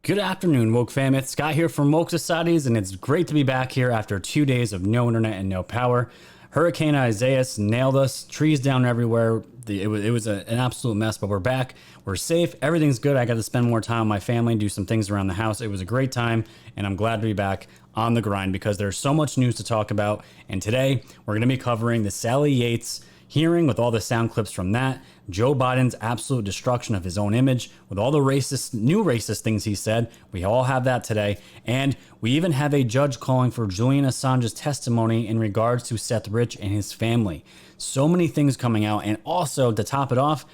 Good afternoon, Woke fam. It's Scott here from Woke Societies, and it's great to be back here after 2 days of no internet and no power. Hurricane Isaias nailed us, trees down everywhere. It was an absolute mess, but we're back. We're safe. Everything's good. I got to spend more time with my family and do some things around the house. It was a great time, and I'm glad to be back on the grind because there's so much news to talk about. And today, we're going to be covering the Sally Yates hearing with all the sound clips from that, Joe Biden's absolute destruction of his own image with all the new racist things he said. We all have that today. And we even have a judge calling for Julian Assange's testimony in regards to Seth Rich and his family. So many things coming out. And also, to top it off,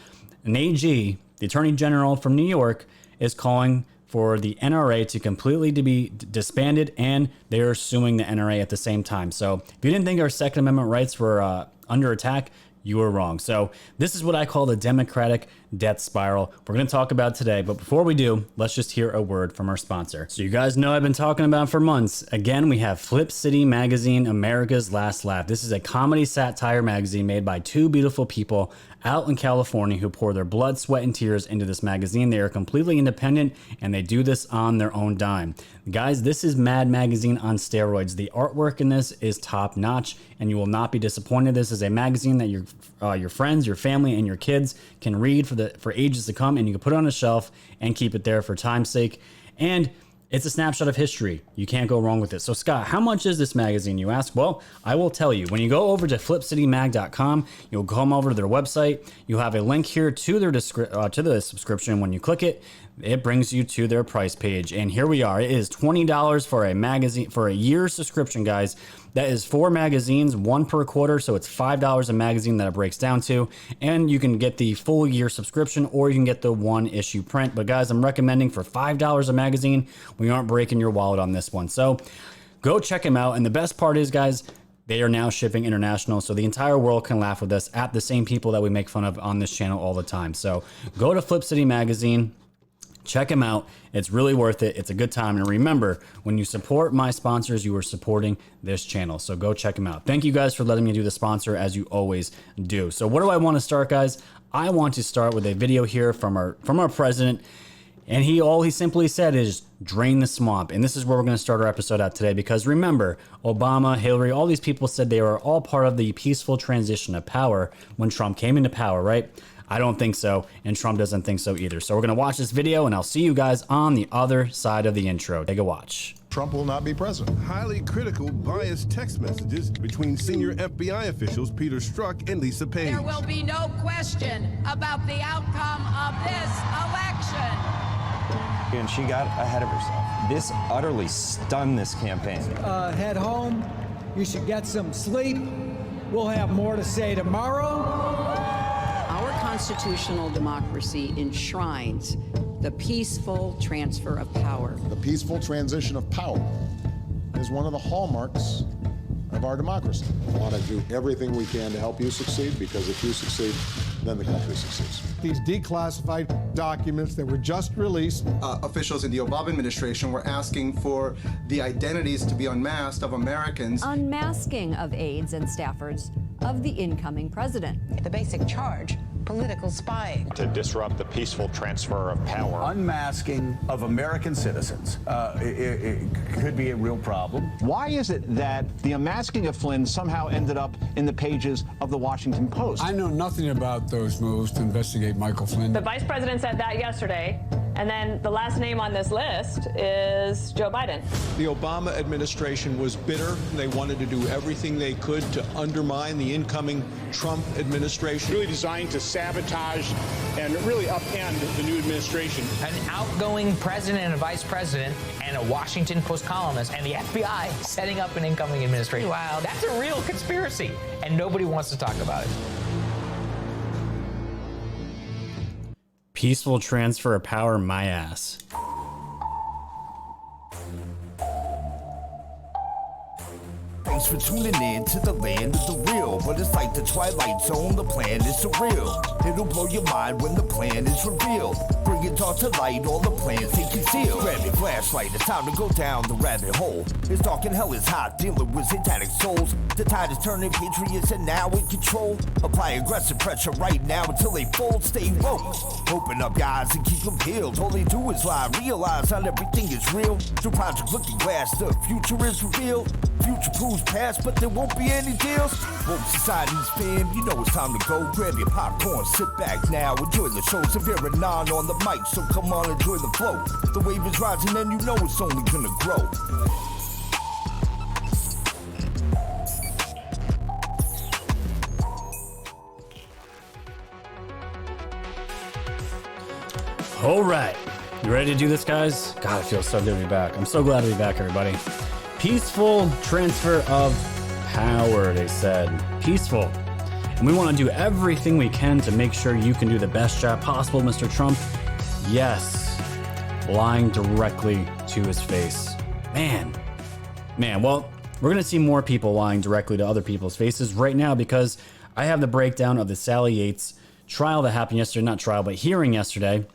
an AG, the Attorney General from New York, is calling for the NRA to completely be disbanded, and they're suing the NRA at the same time. So if you didn't think our Second Amendment rights were under attack, you were wrong. So this is what I call the Democratic death spiral we're going to talk about today. But before we do, let's just hear a word from our sponsor. So you guys know I've been talking about for months. Again, we have Flip City Magazine, America's Last Laugh. This is a comedy satire magazine made by two beautiful people out in California who pour their blood, sweat, and tears into this magazine. They are completely independent, and they do this on their own dime. Guys, this is Mad Magazine on steroids. The artwork in this is top notch, and you will not be disappointed. This is a magazine that your friends, your family, and your kids can read for ages to come, and you can put it on a shelf and keep it there for time's sake. And it's a snapshot of history. You can't go wrong with it. So Scott, how much is this magazine, you ask? Well, I will tell you. When you go over to flipcitymag.com, you'll come over to their website. You'll have a link here to their to the subscription. When you click it, it brings you to their price page. And here we are. It is $20 for a magazine, for a year subscription, guys. That is 4 magazines, 1 per quarter, so it's $5 a magazine that it breaks down to. And you can get the full year subscription, or you can get the 1 issue print. But guys, I'm recommending for $5 a magazine, we aren't breaking your wallet on this one. So go check them out. And the best part is, guys, they are now shipping international, so the entire world can laugh with us at the same people that we make fun of on this channel all the time. So go to Flip City Magazine. Check them out. It's really worth it. It's a good time. And remember, when you support my sponsors, you are supporting this channel. So go check them out. Thank you guys for letting me do the sponsor, as you always do. So what do I want to start, guys? I want to start with a video here from our president. And all he simply said is drain the swamp. And this is where we're going to start our episode out today, because remember, Obama, Hillary, all these people said they were all part of the peaceful transition of power when Trump came into power, right? I don't think so, and Trump doesn't think so either. So we're going to watch this video, and I'll see you guys on the other side of the intro. Take a watch. Trump will not be president. Highly critical, biased text messages between senior FBI officials Peter Strzok and Lisa Page. There will be no question about the outcome of this election. And she got ahead of herself. This utterly stunned this campaign. Head home. You should get some sleep. We'll have more to say tomorrow. Our constitutional democracy enshrines the peaceful transfer of power. The peaceful transition of power is one of the hallmarks of our democracy. We want to do everything we can to help you succeed, because if you succeed, then the country succeeds. These declassified documents that were just released. Officials in the Obama administration were asking for the identities to be unmasked of Americans. Unmasking of aides and staffers of the incoming president. The basic charge, political spying. To disrupt the peaceful transfer of power. Unmasking of American citizens. It could be a real problem. Why is it that the unmasking of Flynn somehow ended up in the pages of the Washington Post? I know nothing about those moves to investigate Michael Flynn. The vice president said that yesterday, and then the last name on this list is Joe Biden. The Obama administration was bitter. They wanted to do everything they could to undermine the incoming Trump administration. Really designed to sabotage and really upend the new administration. An outgoing president and a vice president and a Washington Post columnist and the FBI setting up an incoming administration. Wow, that's a real conspiracy, and nobody wants to talk about it. Peaceful transfer of power, my ass. Thanks for tuning in to the land of the real. But it's like the Twilight Zone, the plan is surreal. It'll blow your mind when the plan is revealed. Bring bringing dark to light all the plans they conceal. Grab your flashlight, it's time to go down the rabbit hole. It's dark and hell is hot, dealing with satanic souls. The tide is turning, patriots are now in control. Apply aggressive pressure right now until they fold. Stay woke, open up your eyes and keep them peeled. All they do is lie, realize not everything is real. Through Project Looking Glass, the future is revealed. Future proves past, but there won't be any deals. Woke society's fam, you know it's time to go. Grab your popcorn, sit back now, enjoy the show. Severe and non on the mic, so come on, enjoy the flow. The wave is rising and you know it's only gonna grow. All right, you ready to do this, guys? God, it feels so good to be back. I'm so glad to be back, everybody. Peaceful transfer of power, they said. Peaceful. And we want to do everything we can to make sure you can do the best job possible, Mr. Trump. Yes, lying directly to his face. Man, well, we're going to see more people lying directly to other people's faces right now because I have the breakdown of the Sally Yates trial that happened yesterday. Not trial, but hearing yesterday.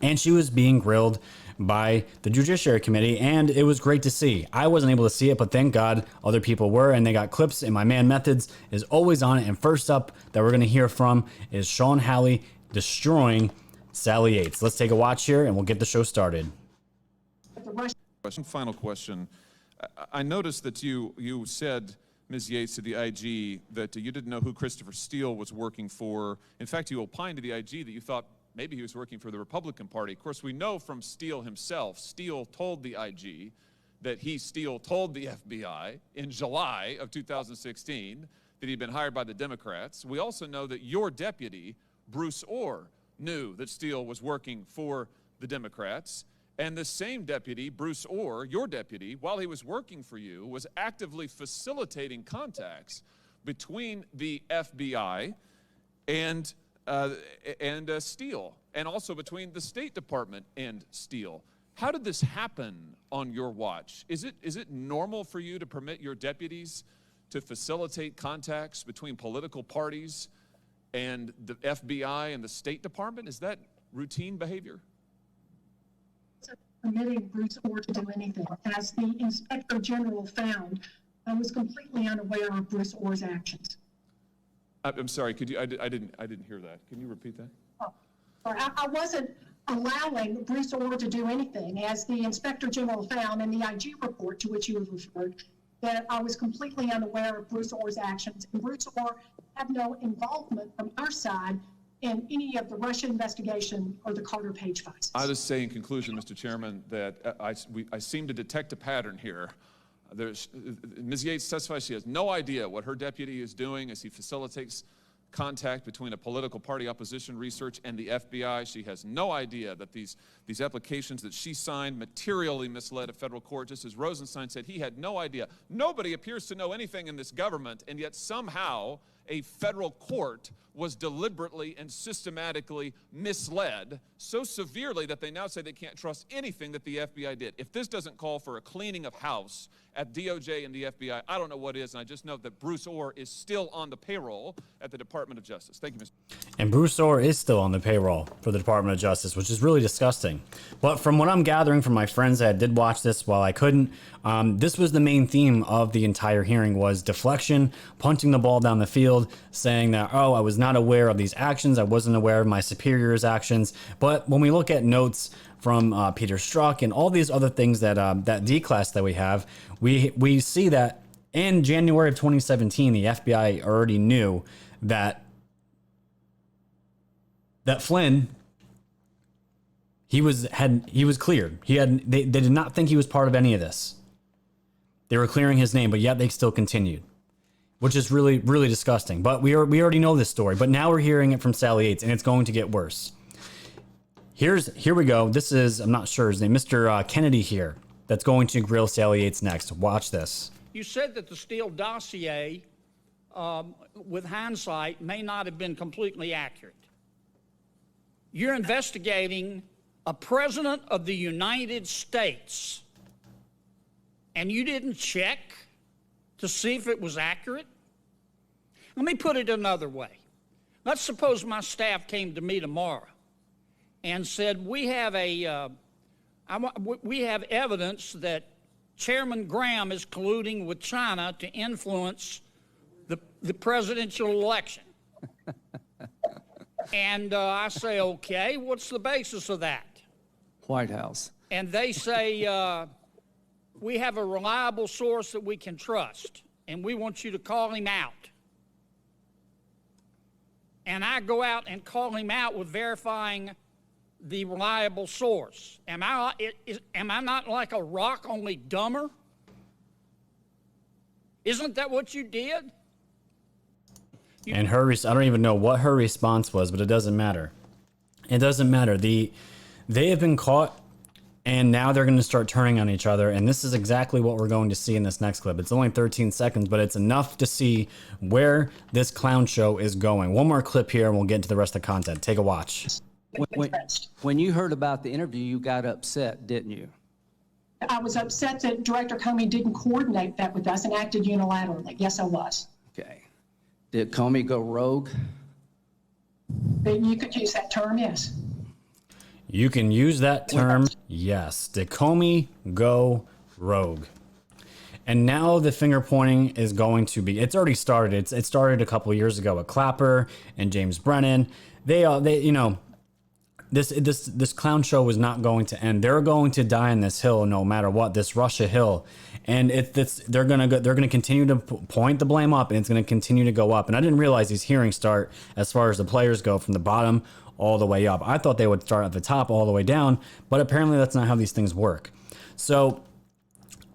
And she was being grilled by the Judiciary Committee, and it was great to see. I wasn't able to see it, but thank God other people were, and they got clips, and my man Methods is always on it. And first up that we're going to hear from is Sean Halley destroying Sally Yates. Let's take a watch here, and we'll get the show started. Final question. I noticed that you said, Ms. Yates, to the IG that you didn't know who Christopher Steele was working for. In fact, you opined to the IG that you thought maybe he was working for the Republican Party. Of course, we know from Steele himself, Steele told the IG that Steele told the FBI in July of 2016 that he'd been hired by the Democrats. We also know that your deputy, Bruce Orr, knew that Steele was working for the Democrats. And the same deputy, Bruce Orr, your deputy, while he was working for you, was actively facilitating contacts between the FBI and Steele, and also between the State Department and Steele. How did this happen on your watch? Is it normal for you to permit your deputies to facilitate contacts between political parties and the FBI and the State Department? Is that routine behavior? Permitting Bruce Orr to do anything. As the Inspector General found, I was completely unaware of Bruce Orr's actions. I'm sorry, could you, I didn't hear that. Can you repeat that? I wasn't allowing Bruce Orr to do anything. As the Inspector General found in the IG report to which you have referred, that I was completely unaware of Bruce Orr's actions. And Bruce Orr had no involvement from our side in any of the Russia investigation or the Carter Page files. I just say in conclusion, Mr. Chairman, that I seem to detect a pattern here. Ms. Yates testifies she has no idea what her deputy is doing as he facilitates contact between a political party opposition research and the FBI. She has no idea that these applications that she signed materially misled a federal court. Just as Rosenstein said, he had no idea. Nobody appears to know anything in this government, and yet somehow a federal court was deliberately and systematically misled so severely that they now say they can't trust anything that the FBI did. If this doesn't call for a cleaning of house at DOJ and the FBI, I don't know what is, and I just know that Bruce Orr is still on the payroll at the Department of Justice. Thank you, Mr. And Bruce Orr is still on the payroll for the Department of Justice, which is really disgusting. But from what I'm gathering from my friends that did watch this while I couldn't, this was the main theme of the entire hearing was deflection, punting the ball down the field, saying that, oh, I was not aware of these actions. I wasn't aware of my superior's actions. But when we look at notes from Peter Strzok and all these other things that that D-class that we have, we see that in January of 2017, the FBI already knew that Flynn, he was cleared. They did not think he was part of any of this. They were clearing his name, but yet they still continued, which is really, really disgusting. But we already know this story, but now we're hearing it from Sally Yates, and it's going to get worse. Here we go. This is, I'm not sure his name, Mr. Kennedy here, that's going to grill Sally Yates next. Watch this. You said that the Steele dossier, with hindsight, may not have been completely accurate. You're investigating a president of the United States, and you didn't check to see if it was accurate? Let me put it another way. Let's suppose my staff came to me tomorrow and said, we have evidence that Chairman Graham is colluding with China to influence the presidential election. And I say, okay, what's the basis of that? White House. And they say, we have a reliable source that we can trust, and we want you to call him out. And I go out and call him out with verifying the reliable source. Am I not like a rock, only dumber? Isn't that what you did? And I don't even know what her response was, but it doesn't matter. It doesn't matter. They have been caught, and now they're going to start turning on each other. And this is exactly what we're going to see in this next clip. It's only 13 seconds, but it's enough to see where this clown show is going. One more clip here, and we'll get into the rest of the content. Take a watch. When you heard about the interview, you got upset, didn't you? I was upset that Director Comey didn't coordinate that with us and acted unilaterally. Yes, I was. Okay. Did Comey go rogue? But you could use that term, yes. You can use that term, yes. Did Comey go rogue? And now the finger pointing is going to be, it's already started. It started a couple of years ago with Clapper and James Brennan. They you know, this clown show was not going to end. They're going to die on this hill no matter what, this Russia hill. And they're gonna continue to point the blame up, and it's gonna continue to go up. And I didn't realize these hearings start, as far as the players go, from the bottom all the way up. I thought they would start at the top all the way down, but apparently that's not how these things work. So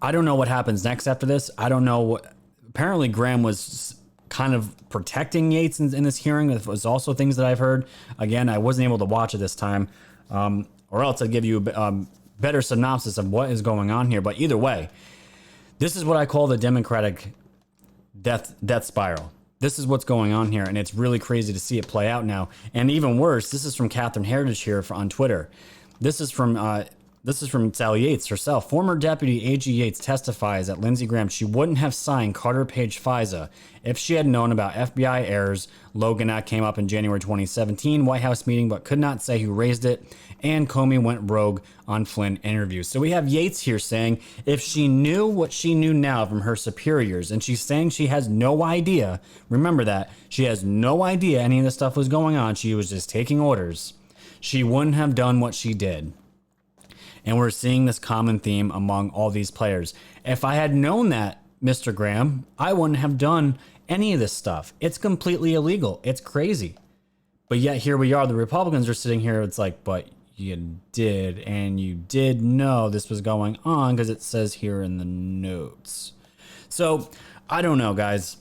I don't know what happens next after this. I don't know what. Apparently Graham was kind of protecting Yates in this hearing. That was also things that I've heard. Again, I wasn't able to watch it this time, or else I'd give you a better synopsis of what is going on here. But either way, this is what I call the Democratic death spiral. This is what's going on here, and it's really crazy to see it play out now. And even worse, this is from Catherine Heritage here on Twitter. This is from Sally Yates herself. Former Deputy AG Yates testifies that Lindsey Graham, she wouldn't have signed Carter Page FISA if she had known about FBI errors. Logan Act came up in January 2017 White House meeting, but could not say who raised it. And Comey went rogue on Flynn interviews. So we have Yates here saying if she knew what she knew now from her superiors, and she's saying she has no idea, remember that, she has no idea any of this stuff was going on, she was just taking orders, she wouldn't have done what she did. And we're seeing this common theme among all these players. If I had known that, Mr. Graham, I wouldn't have done any of this stuff. It's completely illegal. It's crazy. But yet here we are. The Republicans are sitting here. It's like, but you did, and you did know this was going on because it says here in the notes. So I don't know, guys.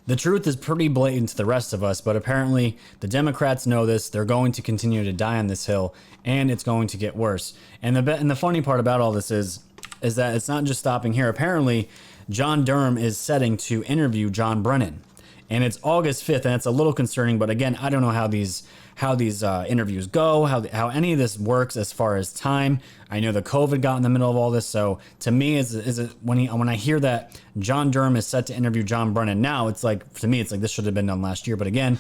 The truth is pretty blatant to the rest of us, but apparently the Democrats know this. They're going to continue to die on this hill, and it's going to get worse. And the funny part about all this is that it's not just stopping here. Apparently, John Durham is setting to interview John Brennan, and it's August 5th, and it's a little concerning. But again, I don't know how these interviews go, how any of this works as far as time. I know the COVID got in the middle of all this, so to me, when I hear that John Durham is set to interview John Brennan now, it's like, to me, it's like this should have been done last year. But again,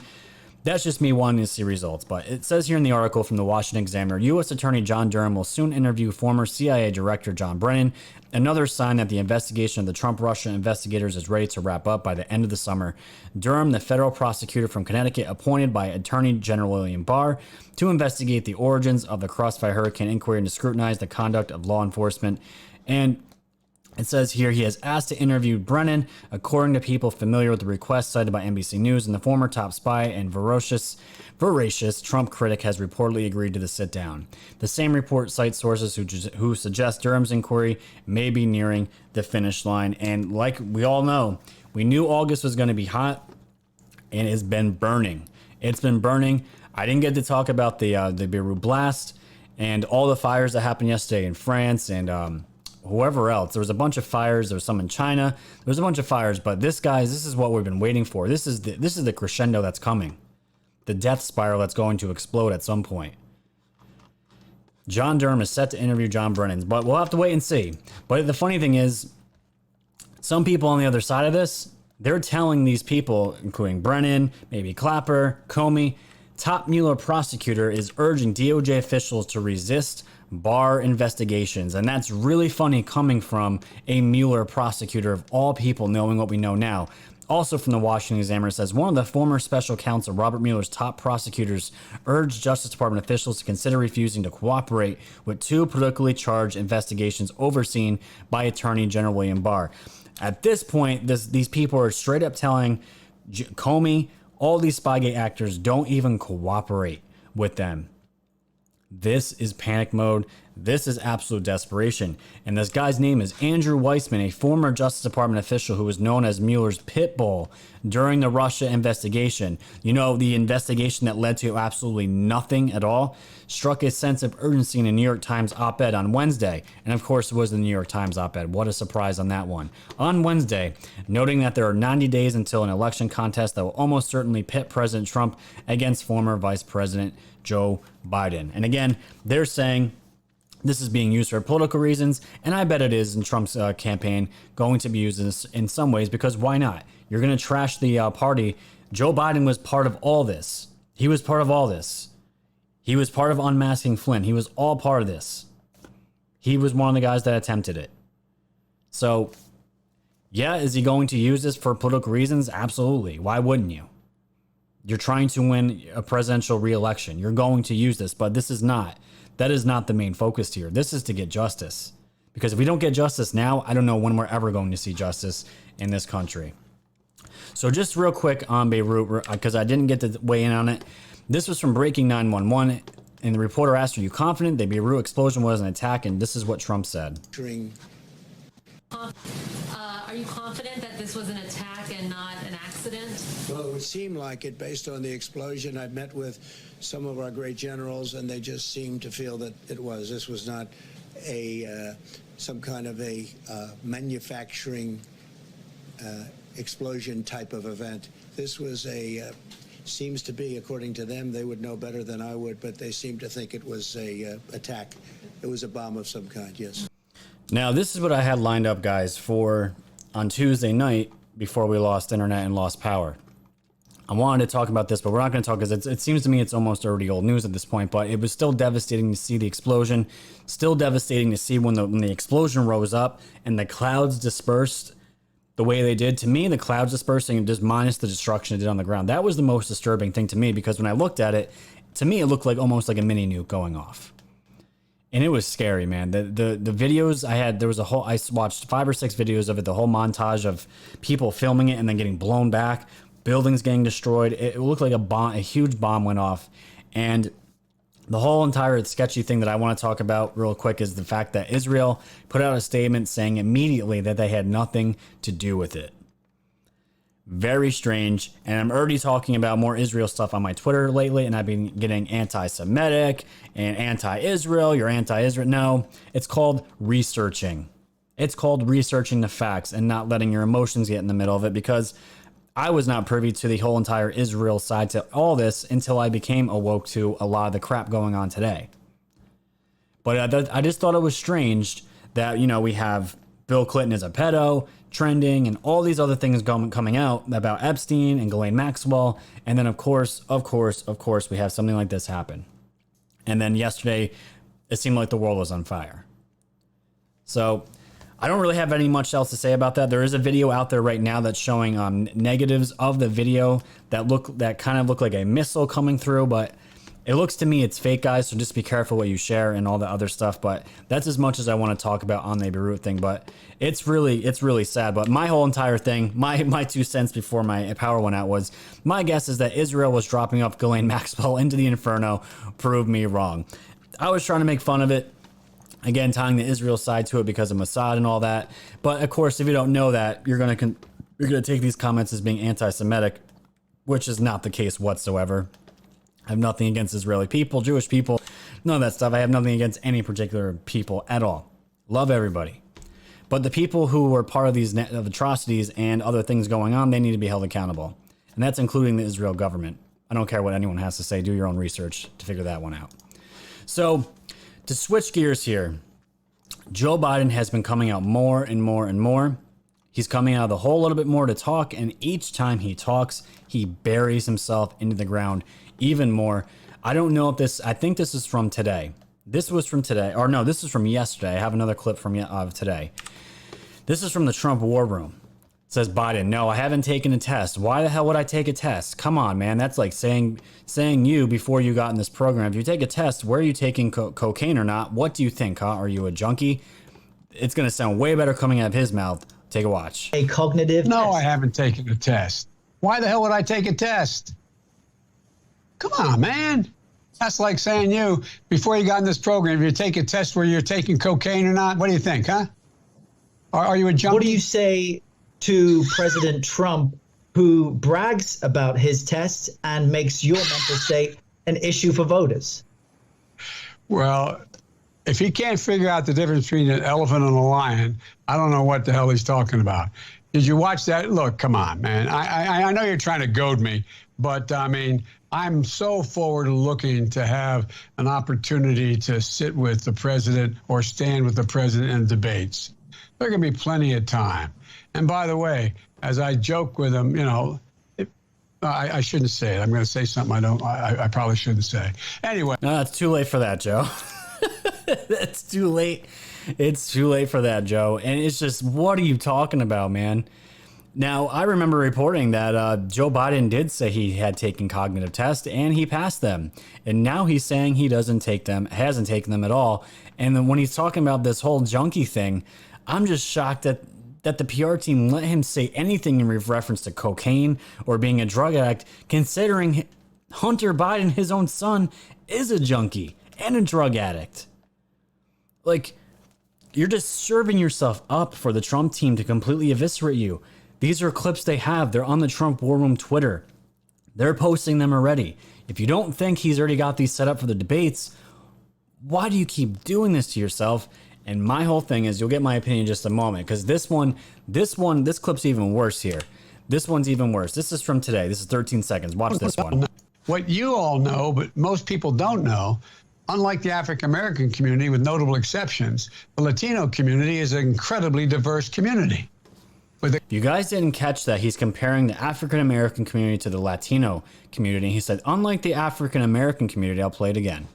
that's just me wanting to see results. But it says here in the article from the Washington Examiner, U.S. Attorney John Durham will soon interview former CIA Director John Brennan, another sign that the investigation of the Trump-Russia investigators is ready to wrap up by the end of the summer. Durham, the federal prosecutor from Connecticut, appointed by Attorney General William Barr to investigate the origins of the Crossfire Hurricane inquiry and to scrutinize the conduct of law enforcement. And it says here he has asked to interview Brennan, according to people familiar with the request cited by NBC News, and the former top spy and voracious Trump critic has reportedly agreed to the sit down. The same report cites sources who suggest Durham's inquiry may be nearing the finish line. And like we all know, we knew August was going to be hot, and it's been burning. It's been burning. I didn't get to talk about the Beirut blast and all the fires that happened yesterday in France and whoever else. There was a bunch of fires. There was some in China. There was a bunch of fires. But this is what we've been waiting for. This is the crescendo that's coming. The death spiral that's going to explode at some point. John Durham is set to interview John Brennan, but we'll have to wait and see. But the funny thing is, some people on the other side of this, they're telling these people, including Brennan, maybe Clapper, Comey, top Mueller prosecutor is urging DOJ officials to resist Barr investigations. And that's really funny coming from a Mueller prosecutor, of all people, knowing what we know now. Also from the Washington Examiner, says one of the former special counsel Robert Mueller's top prosecutors urged Justice Department officials to consider refusing to cooperate with 2 politically charged investigations overseen by Attorney General William Barr. At this point, these people are straight up telling Comey, all these Spygate actors, don't even cooperate with them. This is panic mode. This is absolute desperation. And this guy's name is Andrew Weissman, a former Justice Department official who was known as Mueller's pit bull during the Russia investigation. You know, the investigation that led to absolutely nothing at all, struck a sense of urgency in a New York Times op-ed on Wednesday. And of course, it was the New York Times op-ed. What a surprise on that one. On Wednesday, noting that there are 90 days until an election contest that will almost certainly pit President Trump against former Vice President Joe Biden. And again, they're saying this is being used for political reasons, and I bet it is in Trump's campaign going to be used in some ways, because why not? You're going to trash the party. Joe Biden was part of all this. He was part of all this. He was part of unmasking Flynn. He was all part of this. He was one of the guys that attempted it. So, yeah, is he going to use this for political reasons? Absolutely. Why wouldn't you? You're trying to win a presidential re-election. You're going to use this, but this is not. That is not the main focus here. This is to get justice. Because if we don't get justice now, I don't know when we're ever going to see justice in this country. So just real quick on Beirut, because I didn't get to weigh in on it. This was from Breaking 911, and the reporter asked, "Are you confident the Beirut explosion was an attack?" And this is what Trump said. Are you confident that this was an attack and not an accident? Well, it would seem like it based on the explosion. I've met with some of our great generals, and they just seemed to feel that it was. This was not some kind of a manufacturing explosion type of event. This was seems to be, according to them, they would know better than I would, but they seem to think it was a attack. It was a bomb of some kind, yes. Now, this is what I had lined up, guys, for on Tuesday night before we lost internet and lost power. I wanted to talk about this, but we're not going to talk because it seems to me it's almost already old news at this point, but it was still devastating to see the explosion. Still devastating to see when the explosion rose up and the clouds dispersed the way they did. To me, the clouds dispersing just minus the destruction it did on the ground. That was the most disturbing thing to me, because when I looked at it, to me, it looked like almost like a mini nuke going off. And it was scary, man. The videos I had, I watched 5 or 6 videos of it, the whole montage of people filming it and then getting blown back, buildings getting destroyed. It looked like a huge bomb went off. And the whole entire sketchy thing that I want to talk about real quick is the fact that Israel put out a statement saying immediately that they had nothing to do with it. Very strange. And I'm already talking about more Israel stuff on my Twitter lately, and I've been getting anti-Semitic and anti-Israel. You're anti-Israel. No, it's called researching. It's called researching the facts and not letting your emotions get in the middle of it, because I was not privy to the whole entire Israel side to all this until I became awoke to a lot of the crap going on today. But I just thought it was strange that, we have Bill Clinton as a pedo trending and all these other things coming out about Epstein and Ghislaine Maxwell. And then, of course, we have something like this happen. And then yesterday, it seemed like the world was on fire. So I don't really have any much else to say about that. There is a video out there right now that's showing negatives of the video that kind of look like a missile coming through, but it looks to me it's fake, guys. So just be careful what you share and all the other stuff. But that's as much as I want to talk about on the Beirut thing. But it's really sad. But my whole entire thing, my 2 cents before my power went out was, my guess is that Israel was dropping off Ghislaine Maxwell into the inferno. Prove me wrong. I was trying to make fun of it. Again, tying the Israel side to it because of Mossad and all that. But of course, if you don't know that, you're gonna take these comments as being anti-Semitic, which is not the case whatsoever. I have nothing against Israeli people, Jewish people, none of that stuff. I have nothing against any particular people at all. Love everybody. But the people who were part of these atrocities and other things going on, they need to be held accountable. And that's including the Israel government. I don't care what anyone has to say. Do your own research to figure that one out. So, to switch gears here, Joe Biden has been coming out more and more and more. He's coming out of the hole a little bit more to talk, and each time he talks, he buries himself into the ground even more. I don't know if this, I think this is from today. This was from today, or no, this is from yesterday. I have another clip from of today. This is from the Trump war room. It says Biden, no, I haven't taken a test. Why the hell would I take a test? Come on, man. That's like saying you before you got in this program. If you take a test, where are you taking cocaine or not? What do you think, huh? Are you a junkie? It's going to sound way better coming out of his mouth. Take a watch. A cognitive No, test. I haven't taken a test. Why the hell would I take a test? Come on, man. That's like saying you, before you got in this program, if you take a test where you're taking cocaine or not, what do you think, huh? Are you a junkie? What do you say to President Trump, who brags about his tests and makes your mental state an issue for voters? Well, if he can't figure out the difference between an elephant and a lion, I don't know what the hell he's talking about. Did you watch that? Look, come on, man. I know you're trying to goad me, but I mean, I'm so forward looking to have an opportunity to sit with the president or stand with the president in debates. There's going to be plenty of time. And by the way, as I joke with him, you know, I shouldn't say it. I'm going to say something I probably shouldn't say. Anyway. No, it's too late for that, Joe. That's too late. It's too late for that, Joe. And it's just, what are you talking about, man? Now, I remember reporting that Joe Biden did say he had taken cognitive tests and he passed them. And now he's saying he doesn't take them, hasn't taken them at all. And then when he's talking about this whole junkie thing, I'm just shocked that the PR team let him say anything in reference to cocaine or being a drug addict, considering Hunter Biden, his own son, is a junkie and a drug addict. Like, you're just serving yourself up for the Trump team to completely eviscerate you. These are clips they have. They're on the Trump War Room Twitter. They're posting them already. If you don't think he's already got these set up for the debates, why do you keep doing this to yourself? And my whole thing is, you'll get my opinion in just a moment, because this clip's even worse here. This one's even worse. This is from today. This is 13 seconds. Watch this one. What you all know, but most people don't know, unlike the African-American community, with notable exceptions, the Latino community is an incredibly diverse community. You guys didn't catch that. He's comparing the African-American community to the Latino community. He said, unlike the African-American community, I'll play it again.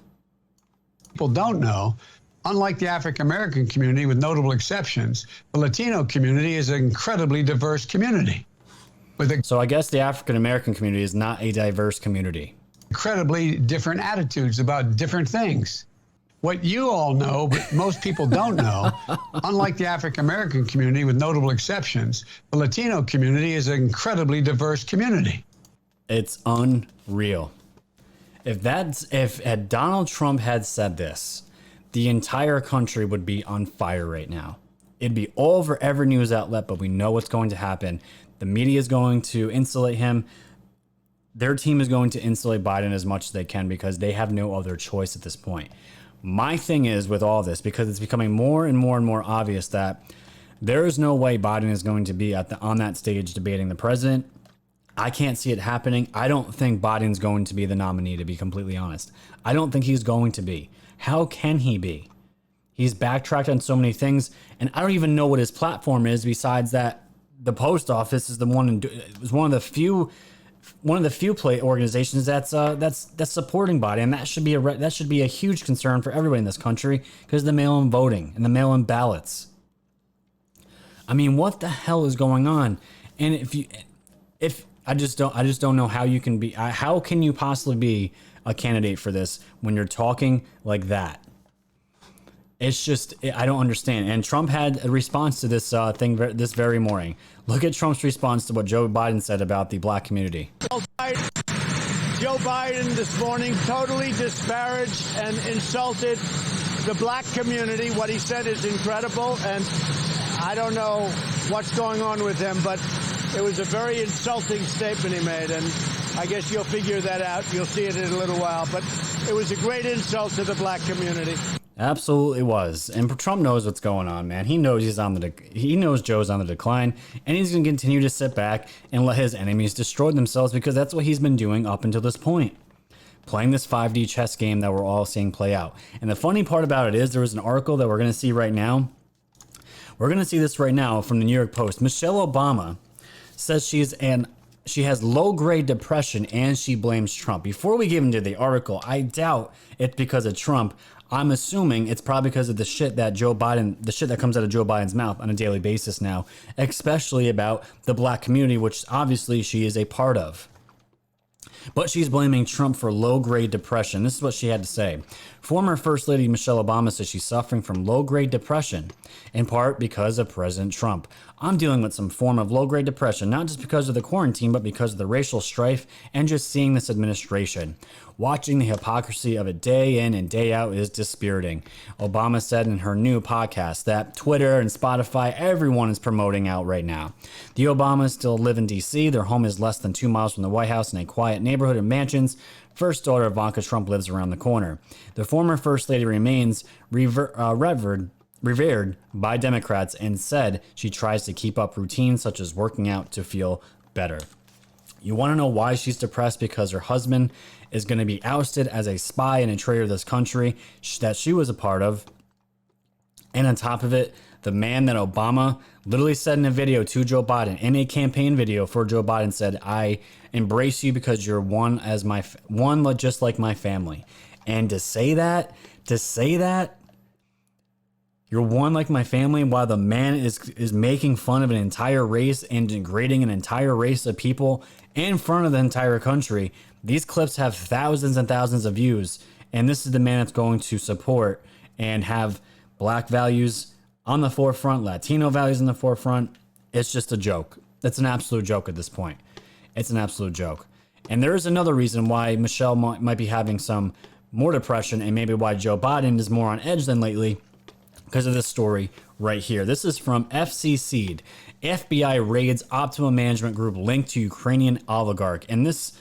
People don't know, unlike the African-American community, with notable exceptions, the Latino community is an incredibly diverse community. So I guess the African-American community is not a diverse community. Incredibly different attitudes about different things. What you all know, but most people don't know, unlike the African-American community, with notable exceptions, the Latino community is an incredibly diverse community. It's unreal. If Donald Trump had said this, the entire country would be on fire right now. It'd be all over every news outlet, but we know what's going to happen. The media is going to insulate him. Their team is going to insulate Biden as much as they can because they have no other choice at this point. My thing is with all this, because it's becoming more and more and more obvious that there is no way Biden is going to be on that stage debating the president. I can't see it happening. I don't think Biden's going to be the nominee, to be completely honest. I don't think he's going to be. How can he be? He's backtracked on so many things, and I don't even know what his platform is besides that the post office is one of the few play organizations that's supporting Biden, and that should be a huge concern for everybody in this country because of the mail-in voting and the mail-in ballots. I mean, what the hell is going on? And I just don't know how you can be. How can you possibly be a candidate for this when you're talking like that? It's just, I don't understand. And Trump had a response to this thing this very morning. Look at Trump's response to what Joe Biden said about the black community. Joe Biden this morning totally disparaged and insulted the black community. What he said is incredible, and I don't know what's going on with him, but it was a very insulting statement he made, and I guess you'll figure that out. You'll see it in a little while, but it was a great insult to the black community. Absolutely was. And Trump knows what's going on, man. He knows he knows Joe's on the decline, and he's going to continue to sit back and let his enemies destroy themselves because that's what he's been doing up until this point. Playing this 5D chess game that we're all seeing play out. And the funny part about it is there was an article that we're going to see right now We're going to see this right now from the New York Post. Michelle Obama says she has low-grade depression and she blames Trump. Before we get into the article, I doubt it's because of Trump. I'm assuming it's probably because of the shit that comes out of Joe Biden's mouth on a daily basis now, especially about the black community, which obviously she is a part of. But she's blaming Trump for low-grade depression. This is what she had to say. Former First Lady Michelle Obama says she's suffering from low-grade depression, in part because of President Trump. I'm dealing with some form of low-grade depression, not just because of the quarantine, but because of the racial strife and just seeing this administration. Watching the hypocrisy of it day in and day out is dispiriting. Obama said in her new podcast that Twitter and Spotify, everyone is promoting out right now. The Obamas still live in D.C. Their home is less than 2 miles from the White House in a quiet neighborhood of mansions. First daughter Ivanka Trump lives around the corner. The former First Lady remains revered by Democrats and said she tries to keep up routines such as working out to feel better. You want to know why she's depressed? Because her husband is going to be ousted as a spy and a traitor to this country that she was a part of. And on top of it, the man that Obama literally said in a video to Joe Biden, in a campaign video for Joe Biden, said, "I embrace you because you're one just like my family." And to say that, you're one like my family, while the man is making fun of an entire race and degrading an entire race of people in front of the entire country. These clips have thousands and thousands of views, and this is the man that's going to support and have black values on the forefront, Latino values in the forefront. It's just a joke. It's an absolute joke at this point. It's an absolute joke. And there is another reason why Michelle might be having some more depression, and maybe why Joe Biden is more on edge than lately, because of this story right here. This is from FCC'd. FBI raids Optimum Management Group linked to Ukrainian oligarch. And this,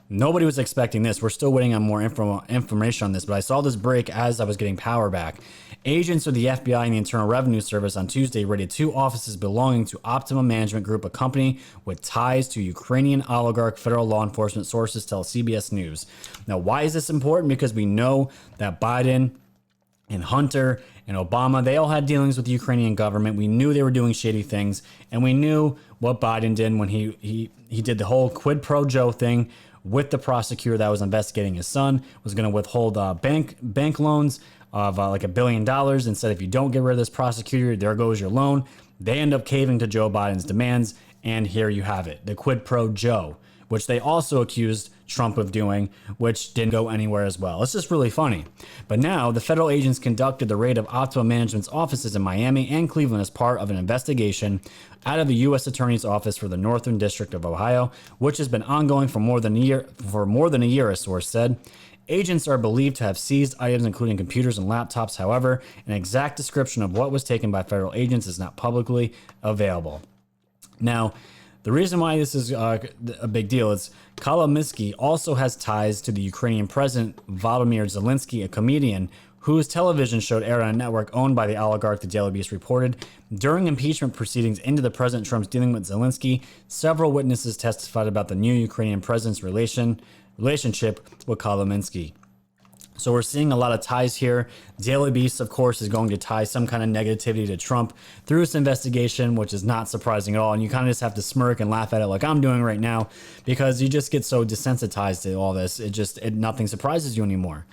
nobody was expecting this. We're still waiting on more information on this, but I saw this break as I was getting power back. Agents of the FBI and the Internal Revenue Service on Tuesday raided 2 offices belonging to Optimum Management Group, a company with ties to Ukrainian oligarch. Federal law enforcement sources tell CBS News. Now, why is this important? Because we know that Biden and Hunter and Obama, they all had dealings with the Ukrainian government. We knew they were doing shady things, and we knew what Biden did when he did the whole quid pro Joe thing with the prosecutor that was investigating his son, was going to withhold bank loans of like $1 billion and said, if you don't get rid of this prosecutor, there goes your loan. They end up caving to Joe Biden's demands, and here you have it, the quid pro Joe, which they also accused Trump of doing, which didn't go anywhere as well. It's just really funny. But now the federal agents conducted the raid of Optimum Management's offices in Miami and Cleveland as part of an investigation out of the U.S. Attorney's Office for the Northern District of Ohio, which has been ongoing for more than a year, a source said. Agents are believed to have seized items including computers and laptops. However, an exact description of what was taken by federal agents is not publicly available. Now, the reason why this is a big deal is Kolominsky also has ties to the Ukrainian president, Volodymyr Zelensky, a comedian whose television show aired on a network owned by the oligarch, the Daily Beast reported. During impeachment proceedings into the President Trump's dealing with Zelensky, several witnesses testified about the new Ukrainian president's relationship with Kolominsky. So we're seeing a lot of ties here. Daily Beast, of course, is going to tie some kind of negativity to Trump through this investigation, which is not surprising at all. And you kind of just have to smirk and laugh at it like I'm doing right now, because you just get so desensitized to all this. Nothing surprises you anymore.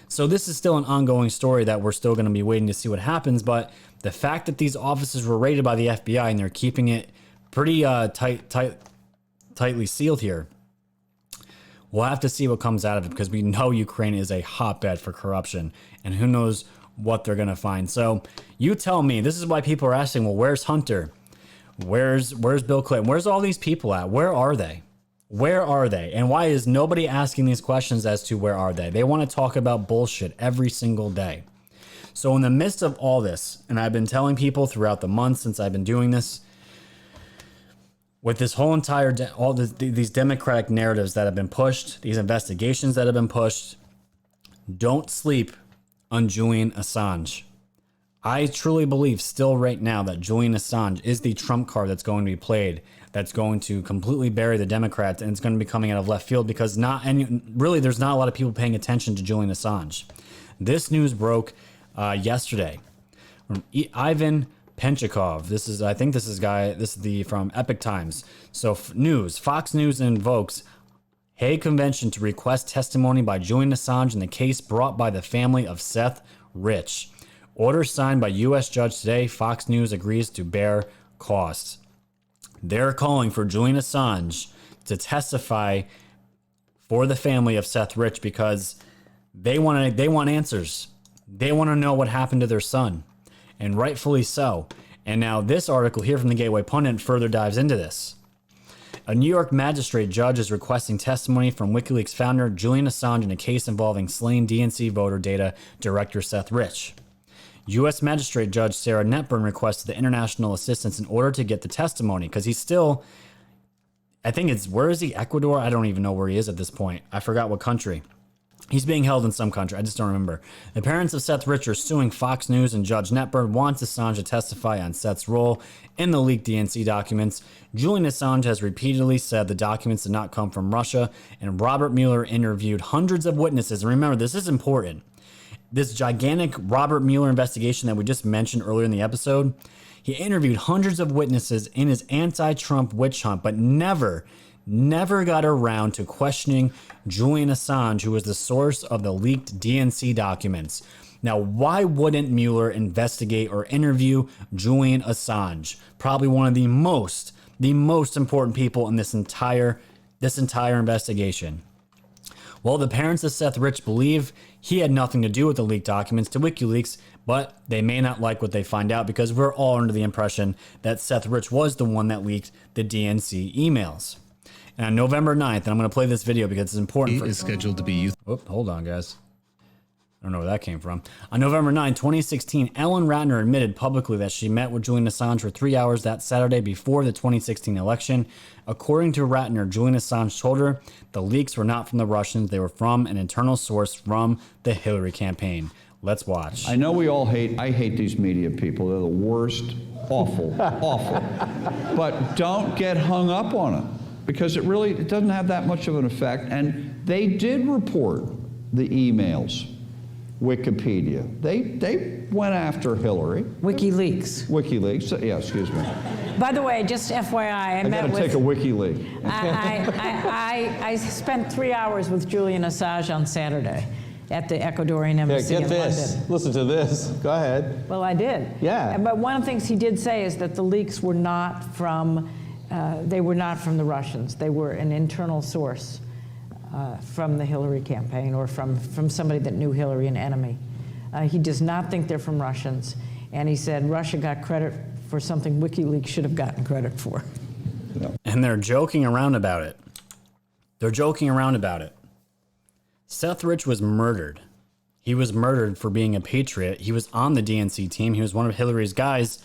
So this is still an ongoing story that we're still going to be waiting to see what happens. But the fact that these offices were raided by the FBI and they're keeping it pretty tightly sealed here, we'll have to see what comes out of it, because we know Ukraine is a hotbed for corruption, and who knows what they're going to find. So you tell me. This is why people are asking, well, where's Hunter? Where's Bill Clinton? Where's all these people at? Where are they? Where are they? And why is nobody asking these questions as to where are they? They want to talk about bullshit every single day. So in the midst of all this, and I've been telling people throughout the months since I've been doing this, with this whole entire, these democratic narratives that have been pushed, these investigations that have been pushed, don't sleep on Julian Assange. I truly believe still right now that Julian Assange is the trump card that's going to be played, that's going to completely bury the Democrats, and it's going to be coming out of left field, because there's not a lot of people paying attention to Julian Assange. This news broke yesterday from Ivan Penchikov. This is from Epic Times. So Fox News invokes Hague Convention to request testimony by Julian Assange in the case brought by the family of Seth Rich. Order signed by U.S. judge today. Fox News agrees to bear costs. They're calling for Julian Assange to testify for the family of Seth Rich because they want answers. They want to know what happened to their son, and rightfully so. And now this article here from the Gateway Pundit further dives into this. A New York magistrate judge is requesting testimony from WikiLeaks founder Julian Assange in a case involving slain DNC voter data director Seth Rich. U.S. Magistrate Judge Sarah Netburn requested the international assistance in order to get the testimony because he's still, I think it's, where is he? Ecuador? I don't even know where he is at this point. I forgot what country. He's being held in some country. I just don't remember. The parents of Seth Rich are suing Fox News, and Judge Netburn wants Assange to testify on Seth's role in the leaked DNC documents. Julian Assange has repeatedly said the documents did not come from Russia, and Robert Mueller interviewed hundreds of witnesses. And remember, this is important. This gigantic Robert Mueller investigation that we just mentioned earlier in the episode, he interviewed hundreds of witnesses in his anti-Trump witch hunt, but never got around to questioning Julian Assange, who was the source of the leaked DNC documents. Now, why wouldn't Mueller investigate or interview Julian Assange? Probably one of the most important people in this entire investigation. Well, the parents of Seth Rich believe he had nothing to do with the leaked documents to WikiLeaks, but they may not like what they find out because we're all under the impression that Seth Rich was the one that leaked the DNC emails. And on November 9th, and I'm going to play this video because it's important. Is scheduled to be used. Oh, hold on, guys. I don't know where that came from. On November 9, 2016, Ellen Ratner admitted publicly that she met with Julian Assange for 3 hours that Saturday before the 2016 election. According to Ratner, Julian Assange told her the leaks were not from the Russians. They were from an internal source from the Hillary campaign. Let's watch. I know I hate these media people. They're the worst. Awful. Awful. But don't get hung up on it because it doesn't have that much of an effect. And they did report the emails. Wikipedia. They went after Hillary. WikiLeaks. Yeah, excuse me. By the way, just FYI, I got to take a WikiLeaks. I spent 3 hours with Julian Assange on Saturday at the Ecuadorian embassy in London. Listen to this. Go ahead. Well, I did. Yeah. But one of the things he did say is that the leaks were not from the Russians. They were an internal source. From the Hillary campaign or from somebody that knew Hillary, an enemy. He does not think they're from Russians. And he said Russia got credit for something WikiLeaks should have gotten credit for. And they're joking around about it. Seth Rich was murdered. He was murdered for being a patriot. He was on the DNC team. He was one of Hillary's guys.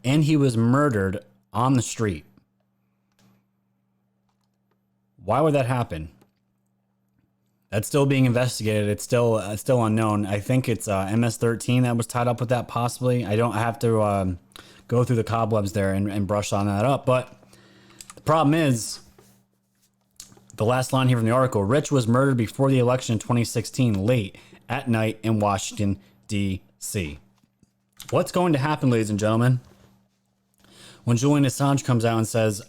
And he was murdered on the street. Why would that happen? That's still being investigated. It's still unknown. I think it's MS-13 that was tied up with that, possibly. I have to go through the cobwebs there and brush on that up. But the problem is, the last line here from the article, Rich was murdered before the election in 2016, late at night in Washington, D.C. What's going to happen, ladies and gentlemen, when Julian Assange comes out and says,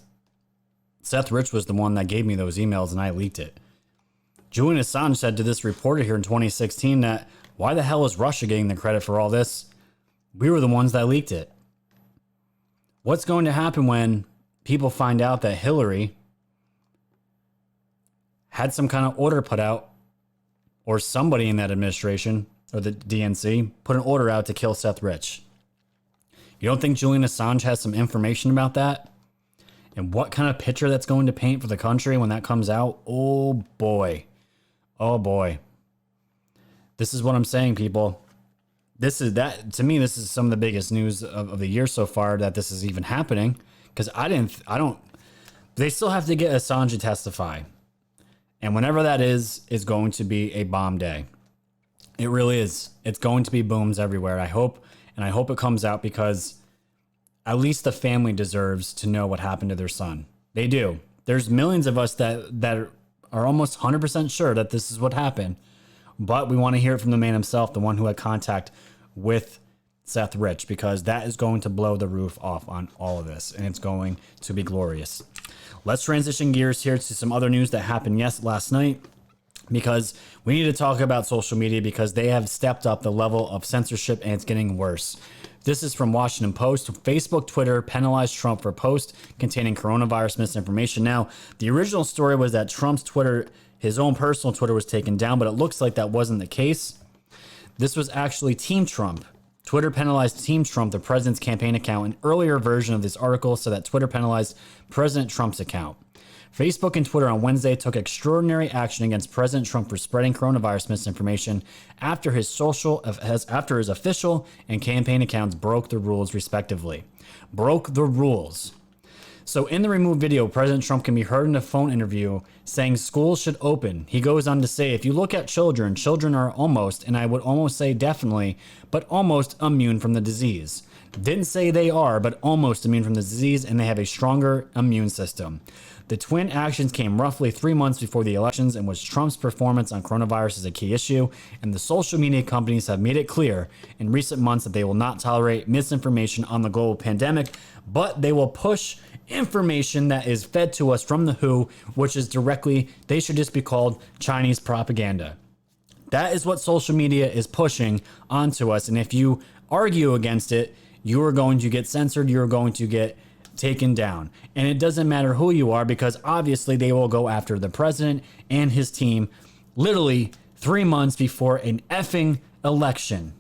Seth Rich was the one that gave me those emails and I leaked it? Julian Assange said to this reporter here in 2016 that, why the hell is Russia getting the credit for all this? We were the ones that leaked it. What's going to happen when people find out that Hillary had some kind of order put out, or somebody in that administration, or the DNC, put an order out to kill Seth Rich? You don't think Julian Assange has some information about that? And what kind of picture that's going to paint for the country when that comes out? Oh boy. Oh boy. This is what I'm saying, people. To me, this is some of the biggest news of the year so far that this is even happening. Because they still have to get Assange to testify. And whenever that is going to be a bomb day. It really is. It's going to be booms everywhere. I hope it comes out because at least the family deserves to know what happened to their son. They do. There's millions of us that are almost 100% sure that this is what happened. But we want to hear it from the man himself, the one who had contact with Seth Rich, because that is going to blow the roof off on all of this, and it's going to be glorious. Let's transition gears here to some other news that happened last night, because we need to talk about social media because they have stepped up the level of censorship and it's getting worse. This is from Washington Post. Facebook, Twitter penalized Trump for posts containing coronavirus misinformation. Now, the original story was that Trump's Twitter, his own personal Twitter, was taken down, but it looks like that wasn't the case. This was actually Team Trump. Twitter penalized Team Trump, the president's campaign account. An earlier version of this article said that Twitter penalized President Trump's account. Facebook and Twitter on Wednesday took extraordinary action against President Trump for spreading coronavirus misinformation after his official and campaign accounts broke the rules, respectively. Broke the rules. So in the removed video, President Trump can be heard in a phone interview saying schools should open. He goes on to say, if you look at children, children are almost, and I would almost say definitely, but almost immune from the disease. Didn't say they are, but almost immune from the disease, and they have a stronger immune system. The twin actions came roughly 3 months before the elections, in which Trump's performance on coronavirus is a key issue, and the social media companies have made it clear in recent months that they will not tolerate misinformation on the global pandemic, but they will push information that is fed to us from the WHO, which is directly, they should just be called Chinese propaganda. That is what social media is pushing onto us, and if you argue against it, you are going to get censored, you're going to get taken down. And it doesn't matter who you are, because obviously they will go after the president and his team literally 3 months before an effing election.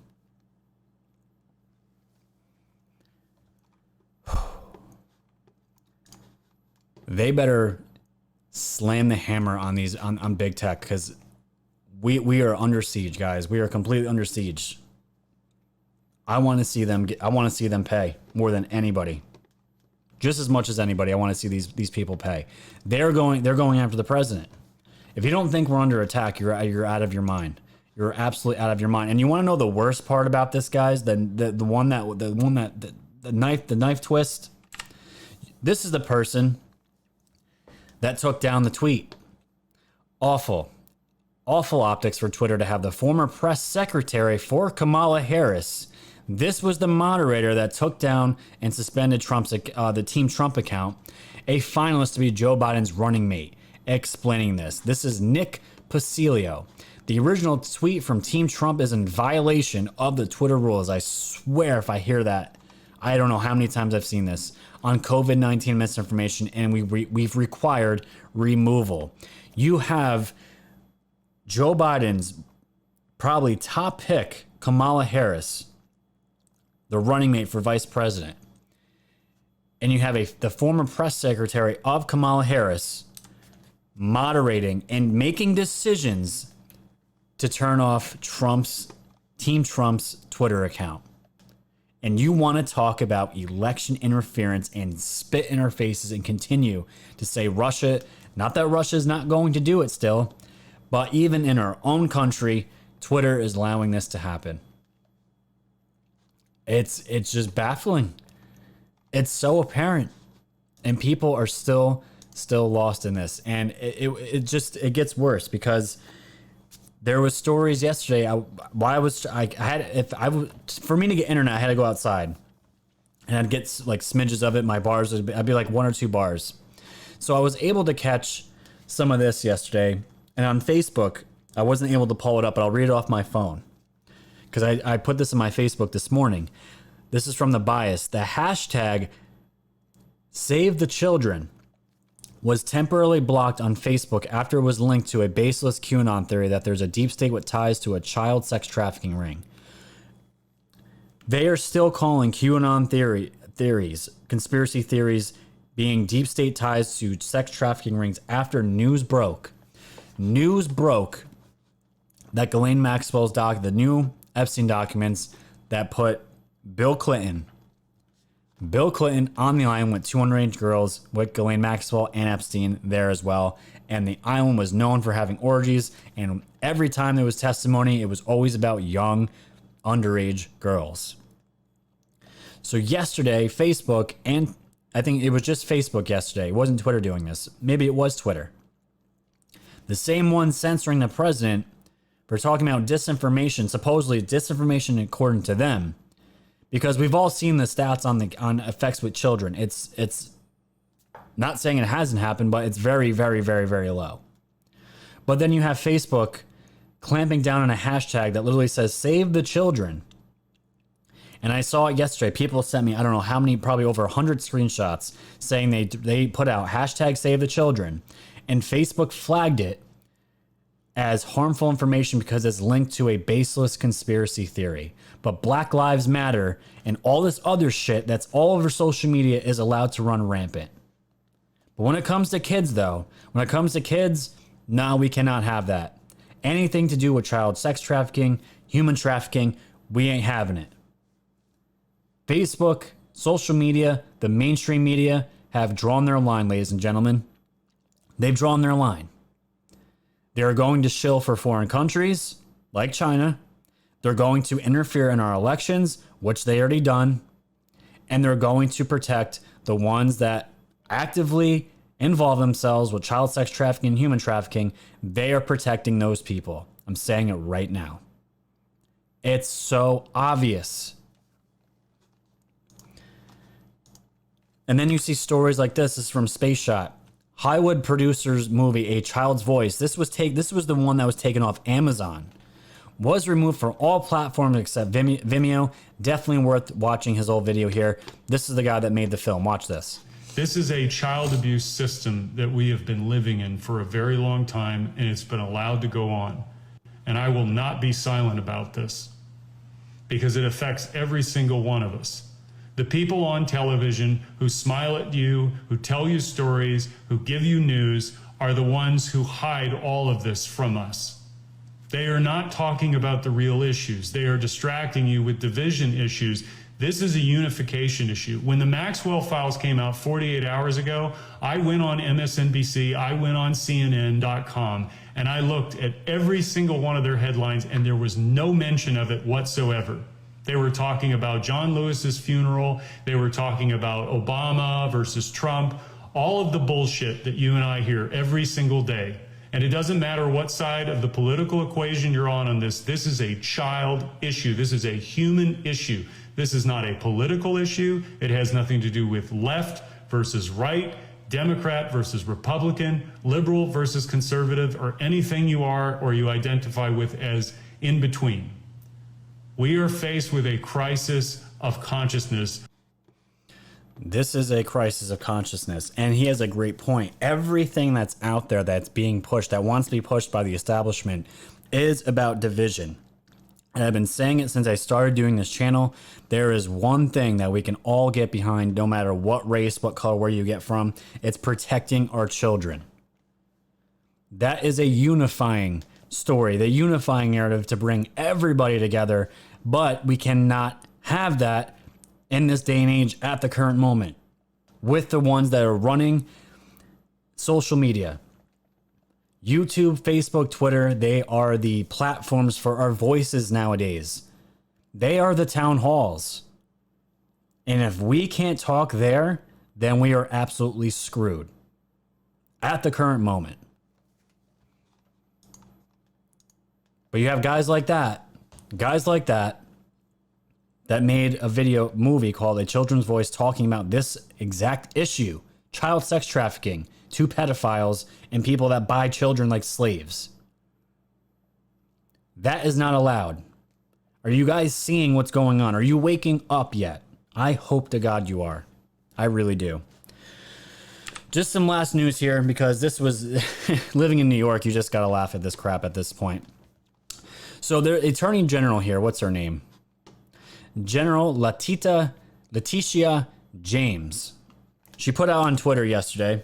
They better slam the hammer on these on big tech, because we are under siege, guys. We are completely under siege. I want to see them pay more than anybody. Just as much as anybody, I want to see these people pay. They're going after the president. If you don't think we're under attack, you're out of your mind. You're absolutely out of your mind. And you want to know the worst part about this, guys? The knife twist. This is the person that took down the tweet. Awful optics for Twitter to have the former press secretary for Kamala Harris. This was the moderator that took down and suspended the Team Trump account, a finalist to be Joe Biden's running mate. Explaining this. This is Nick Pacilio. The original tweet from Team Trump is in violation of the Twitter rules. I swear if I hear that, I don't know how many times I've seen this, on COVID-19 misinformation, and we've required removal. You have Joe Biden's probably top pick, Kamala Harris, the running mate for vice president. And you have the former press secretary of Kamala Harris moderating and making decisions to turn off Team Trump's Twitter account. And you want to talk about election interference and spit in our faces and continue to say Russia, not that Russia is not going to do it still, but even in our own country, Twitter is allowing this to happen. It's just baffling. It's so apparent, and people are still lost in this, and it gets worse because there was stories yesterday. For me to get internet, I had to go outside, and I'd get like smidges of it. My bars I'd be like 1 or 2 bars, so I was able to catch some of this yesterday. And on Facebook, I wasn't able to pull it up, but I'll read it off my phone because I put this in my Facebook this morning. This is from The Bias. The hashtag Save the Children was temporarily blocked on Facebook after it was linked to a baseless QAnon theory that there's a deep state with ties to a child sex trafficking ring. They are still calling QAnon theories, conspiracy theories, being deep state ties to sex trafficking rings after news broke. News broke that Ghislaine Maxwell's the new Epstein documents that put Bill Clinton on the island with 2 underage girls with Ghislaine Maxwell and Epstein there as well. And the island was known for having orgies. And every time there was testimony, it was always about young underage girls. So yesterday, Facebook, and I think it was just Facebook yesterday. It wasn't Twitter doing this. Maybe it was Twitter. The same one censoring the president for talking about disinformation, supposedly disinformation according to them, because we've all seen the stats on effects with children. It's not saying it hasn't happened, but it's very, very, very, very low. But then you have Facebook clamping down on a hashtag that literally says "Save the Children." And I saw it yesterday. People sent me, I don't know how many, probably over 100 screenshots saying they put out hashtag "Save the Children," and Facebook flagged it as harmful information because it's linked to a baseless conspiracy theory. But Black Lives Matter and all this other shit that's all over social media is allowed to run rampant. But when it comes to kids, though, no, we cannot have that. Anything to do with child sex trafficking, human trafficking, we ain't having it. Facebook, social media, the mainstream media have drawn their line, ladies and gentlemen. They've drawn their line. They're going to shill for foreign countries like China. They're going to interfere in our elections, which they already done. And they're going to protect the ones that actively involve themselves with child sex trafficking and human trafficking. They are protecting those people. I'm saying it right now. It's so obvious. And then you see stories like this. This is from Space Shot. Hollywood producers movie A Child's Voice. This was the one that was taken off Amazon. Was removed from all platforms except Vimeo. Definitely worth watching his old video here. This is the guy that made the film. Watch this. This is a child abuse system that we have been living in for a very long time, and it's been allowed to go on. And I will not be silent about this because it affects every single one of us. The people on television who smile at you, who tell you stories, who give you news, are the ones who hide all of this from us. They are not talking about the real issues. They are distracting you with division issues. This is a unification issue. When the Maxwell files came out 48 hours ago, I went on MSNBC, I went on CNN.com, and I looked at every single one of their headlines, and there was no mention of it whatsoever. They were talking about John Lewis's funeral. They were talking about Obama versus Trump, all of the bullshit that you and I hear every single day. And it doesn't matter what side of the political equation you're on this. This is a child issue. This is a human issue. This is not a political issue. It has nothing to do with left versus right, Democrat versus Republican, liberal versus conservative, or anything you are or you identify with as in between. We are faced with a crisis of consciousness. This is a crisis of consciousness, and he has a great point. Everything that's out there that's being pushed, that wants to be pushed by the establishment, is about division. And I've been saying it since I started doing this channel. There is one thing that we can all get behind, no matter what race, what color, where you get from. It's protecting our children. That is a unifying story, the unifying narrative to bring everybody together, but we cannot have that in this day and age at the current moment with the ones that are running social media. YouTube, Facebook, Twitter, they are the platforms for our voices nowadays. They are the town halls. And if we can't talk there, then we are absolutely screwed at the current moment. But you have guys like that made a movie called A Children's Voice talking about this exact issue, child sex trafficking to pedophiles and people that buy children like slaves. That is not allowed. Are you guys seeing what's going on? Are you waking up yet? I hope to God you are. I really do. Just some last news here, because this was living in New York. You just got to laugh at this crap at this point. So the Attorney General here, what's her name? General Letitia James. She put out on Twitter yesterday,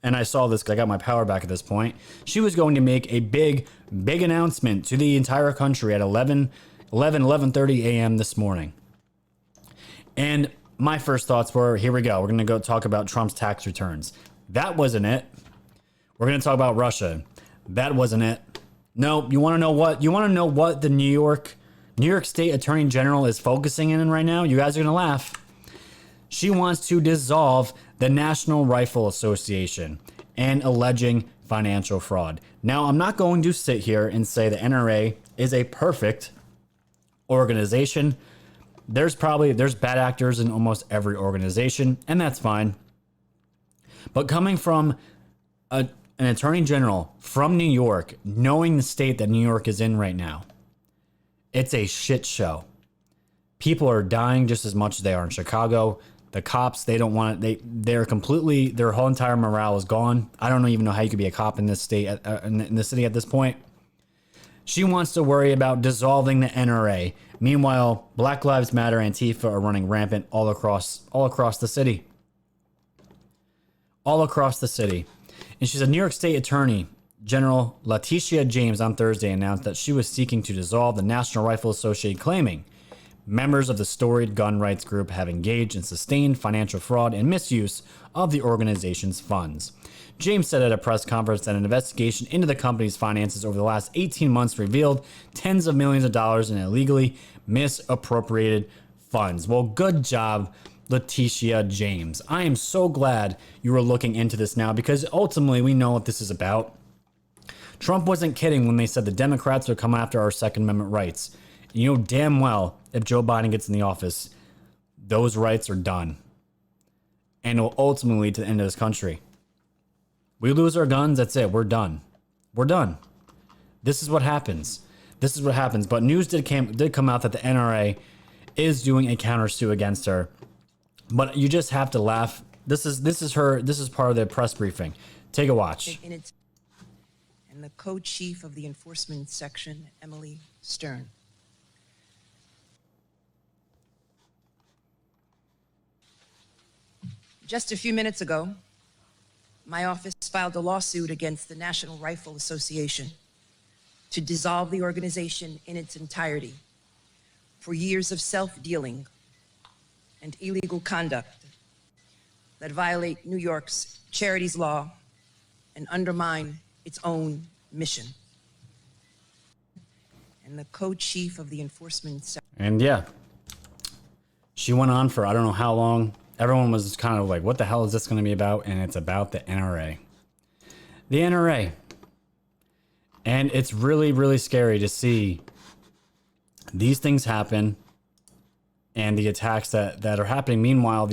and I saw this because I got my power back at this point. She was going to make a big announcement to the entire country at 11:30 a.m. this morning. And my first thoughts were, here we go. We're going to go talk about Trump's tax returns. That wasn't it. We're going to talk about Russia. That wasn't it. No, you want to know what? You want to know what the New York State Attorney General is focusing in right now? You guys are going to laugh. She wants to dissolve the National Rifle Association and alleging financial fraud. Now, I'm not going to sit here and say the NRA is a perfect organization. there's bad actors in almost every organization, and that's fine. But coming from an attorney general from New York, knowing the state that New York is in right now, it's a shit show. People are dying just as much as they are in Chicago. The cops, they don't want it. They're completely, their whole entire morale is gone. I don't even know how you could be a cop in this state, in the city at this point. She wants to worry about dissolving the NRA. Meanwhile, Black Lives Matter, Antifa are running rampant all across the city. All across the city. And she's a New York State Attorney General Letitia James on Thursday announced that she was seeking to dissolve the National Rifle Association, claiming members of the storied gun rights group have engaged in sustained financial fraud and misuse of the organization's funds. James said at a press conference that an investigation into the company's finances over the last 18 months revealed tens of millions of dollars in illegally misappropriated funds. Well, good job, Letitia James. I am so glad you were looking into this now, because ultimately we know what this is about. Trump wasn't kidding when they said the Democrats would come after our Second Amendment rights. You know damn well if Joe Biden gets in the office, those rights are done. And it will ultimately lead to the end of this country. We lose our guns, that's it. We're done. We're done. This is what happens. This is what happens. But news did come out that the NRA is doing a countersuit against her. But you just have to laugh. This is part of the press briefing. Take a watch. And the co-chief of the enforcement section, Emily Stern. Just a few minutes ago, my office filed a lawsuit against the National Rifle Association to dissolve the organization in its entirety for years of self-dealing and illegal conduct that violate New York's charities law and undermine its own mission. And the co-chief of the enforcement section. And yeah, she went on for I don't know how long. Everyone was kind of like, what the hell is this going to be about? And it's about the NRA. The NRA. And it's really, really scary to see these things happen and the attacks that are happening. Meanwhile,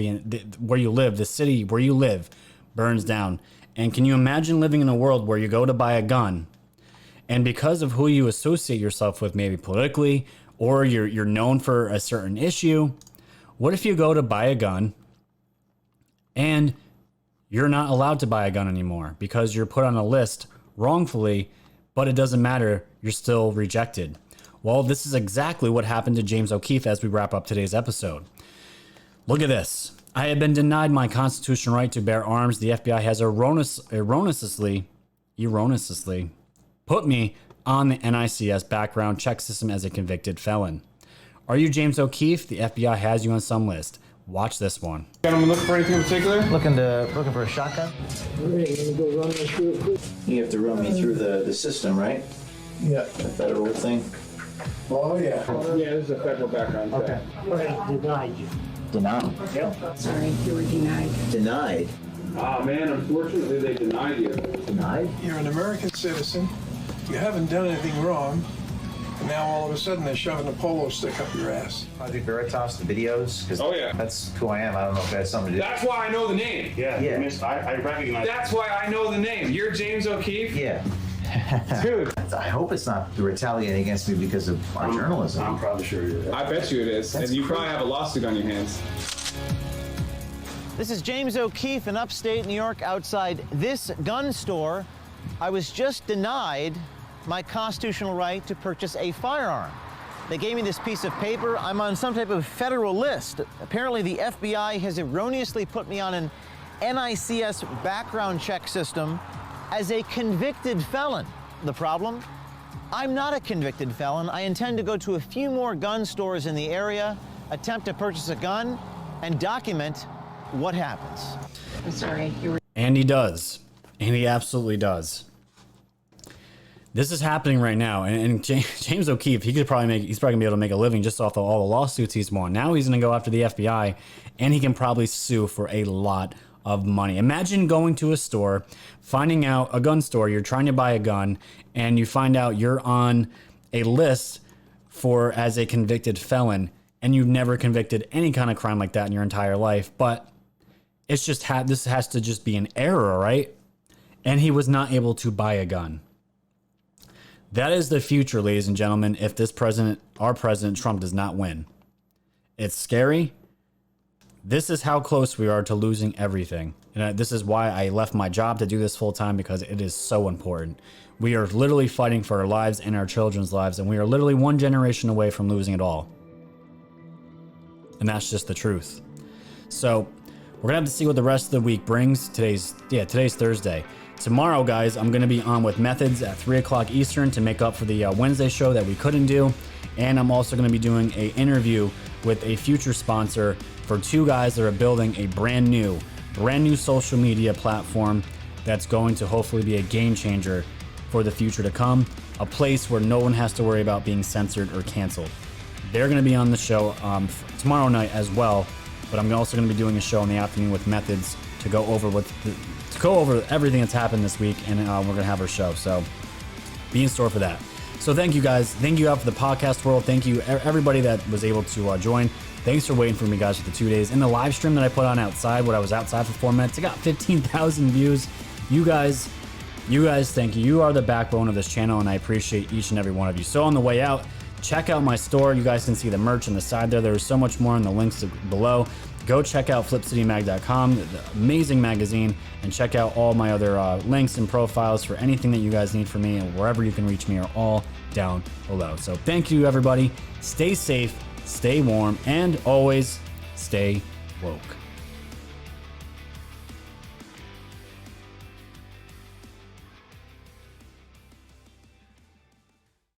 where you live, the city where you live burns down. And can you imagine living in a world where you go to buy a gun, and because of who you associate yourself with, maybe politically, or you're known for a certain issue, what if you go to buy a gun and you're not allowed to buy a gun anymore because you're put on a list wrongfully, but it doesn't matter, you're still rejected? Well, this is exactly what happened to James O'Keefe as we wrap up today's episode. Look at this. I have been denied my constitutional right to bear arms. The FBI has erroneously put me on the NICS background check system as a convicted felon. Are you James O'Keefe? The FBI has you on some list. Watch this one. Gentlemen, looking for anything in particular? Looking for a shotgun? All right, let me go run this real quick. You have to run me through the system, right? Yeah. The federal thing? Oh, yeah. Yeah, this is a federal background check. Okay. All right, denied you. Denied? Yep. Sorry, you were denied. Denied? Ah, man, unfortunately, they denied you. Denied? You're an American citizen. You haven't done anything wrong. And now all of a sudden they're shoving a polo stick up your ass. Project Veritas, the videos. Oh, yeah. That's who I am. I don't know if that has something to do. That's why I know the name. Yeah. I recognize. That's why I know the name. You're James O'Keefe? Yeah. Dude. I hope it's not retaliating against me because of our journalism. I'm probably sure it is. I bet you it is. That's and you crazy. probably have a lawsuit on your hands. This is James O'Keefe in upstate New York outside this gun store. I was just denied my constitutional right to purchase a firearm. They gave me this piece of paper. I'm on some type of federal list. Apparently the FBI has erroneously put me on an NICS background check system as a convicted felon. The problem? I'm not a convicted felon. I intend to go to a few more gun stores in the area, attempt to purchase a gun, and document what happens. I'm sorry, you were... And he does. And he absolutely does. This is happening right now, and James O'Keefe, he's probably gonna be able to make a living just off all the lawsuits he's won. Now he's gonna go after the FBI, and he can probably sue for a lot of money. Imagine going to a store, finding out, a gun store, you're trying to buy a gun, and you find out you're on a list as a convicted felon, and you've never convicted any kind of crime like that in your entire life, but it's just this has to just be an error, right? And he was not able to buy a gun. That is the future, ladies and gentlemen, if this president, our president Trump, does not win. It's scary. This is how close we are to losing everything. And this is why I left my job to do this full time, because it is so important. We are literally fighting for our lives and our children's lives, and we are literally one generation away from losing it all. And that's just the truth. So we're gonna have to see what the rest of the week brings. Today's Thursday. Tomorrow, guys, I'm gonna be on with Methods at 3 o'clock Eastern to make up for the Wednesday show that we couldn't do. And I'm also gonna be doing an interview with a future sponsor for two guys that are building a brand new social media platform that's going to hopefully be a game changer for the future to come. A place where no one has to worry about being censored or canceled. They're gonna be on the show tomorrow night as well. But I'm also going to be doing a show in the afternoon with Methods to go over everything that's happened this week, and we're going to have our show. So be in store for that. So thank you guys. Thank you out for the podcast world. Thank you everybody that was able to join. Thanks for waiting for me, guys, for the 2 days. And the live stream that I put on outside, when I was outside for 4 minutes, it got 15,000 views. You guys, thank you. You are the backbone of this channel, and I appreciate each and every one of you. So on the way out, check out my store. You guys can see the merch on the side there. There's so much more in the links below. Go check out flipcitymag.com, the amazing magazine, and check out all my other links and profiles for anything that you guys need from me, and wherever you can reach me are all down below. So thank you, everybody. Stay safe, stay warm, and always stay woke.